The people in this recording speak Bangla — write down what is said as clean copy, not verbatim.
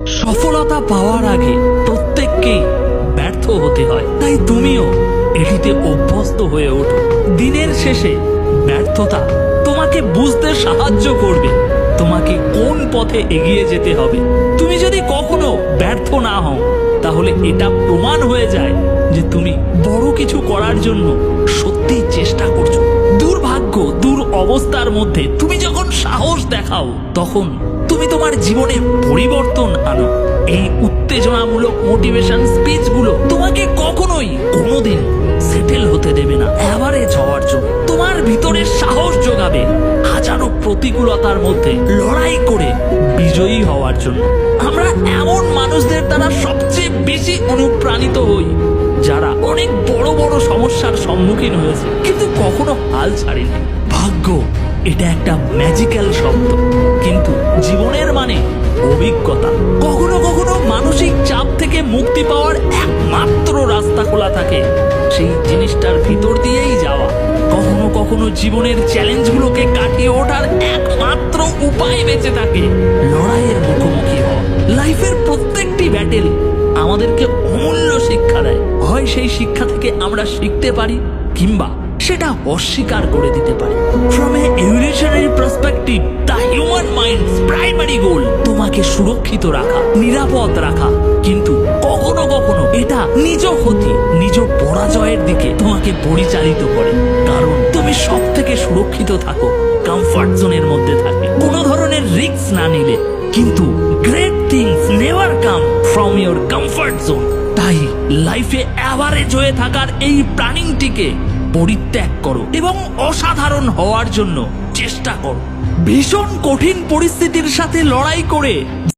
সফলতা পাওয়ার আগে প্রত্যেককেই ব্যর্থ হতে হয়, তাই তুমিও এটিতে অভ্যস্ত হয়ে ওঠো। দিনের শেষে ব্যর্থতা তোমাকে বুঝতে সাহায্য করবে তোমাকে কোন পথে এগিয়ে যেতে হবে। তুমি যদি কখনো ব্যর্থ না হও, তাহলে এটা প্রমাণ হয়ে যায় যে তুমি বড় কিছু করার জন্য সত্যি চেষ্টা করছো। দুর্ভাগ্য, অবস্থার মধ্যে তুমি যখন সাহস দেখাও, তখন তুমি তোমার জীবনে পরিবর্তন আনো। এই উত্তেজনামূলক মোটিভেশন স্পিচগুলো তোমাকে কখনোই কোনোদিন সেটেল হতে দেবে না অ্যাভারেজ হওয়ার জন্য। তোমার ভিতরে সাহস যোগাবে হাজারো প্রতিকূলতার মধ্যে লড়াই করে বিজয়ী হওয়ার জন্য। আমরা এমন মানুষদের দ্বারা সবচেয়ে বেশি অনুপ্রাণিত হই যারা অনেক বড় বড় সমস্যার সম্মুখীন হয়েছে কিন্তু কখনো হাল ছাড়েনি। ভাগ্য এটা একটা ম্যাজিক্যাল শব্দ, কিন্তু জীবনের মানে অভিজ্ঞতা। কখনো কখনো মানসিক চাপ থেকে মুক্তি পাওয়ার একমাত্র রাস্তা খোলা থাকে সেই জিনিসটার ভিতর দিয়েই যাওয়া। কখনো কখনো জীবনের চ্যালেঞ্জগুলোকে কাটিয়ে ওঠার একমাত্র উপায় বেঁচে থাকে লড়াইয়ের মুখোমুখি হওয়া। লাইফের প্রত্যেকটি ব্যাটেল আমাদেরকে অমূল্য শিক্ষা দেয়। হয় সেই শিক্ষা থেকে আমরা শিখতে পারি, কিংবা সেটা অস্বীকার করে দিতে পারি। From a evolutionary perspective, the human mind's primary goal তোমাকে সুরক্ষিত রাখা, নিরাপদ রাখা। কিন্তু কখনো কখনো এটা নিজ ক্ষতি, নিজ পরাজয়ের দিকে তোমাকে পরিচালিত করে। কারণ তুমি সব থেকে সুরক্ষিত থাকো কমফর্ট জোনের মধ্যে থাকে, কোনো ধরনের রিস্ক না নিলে। কিন্তু great things never come from your comfort zone. তাই লাইফে অ্যাভারেজ হয়ে থাকার এই প্ল্যানিংটিকে পরিত্যাগ করো এবং অসাধারণ হওয়ার জন্য চেষ্টা করো। ভীষণ কঠিন পরিস্থিতির সাথে লড়াই করে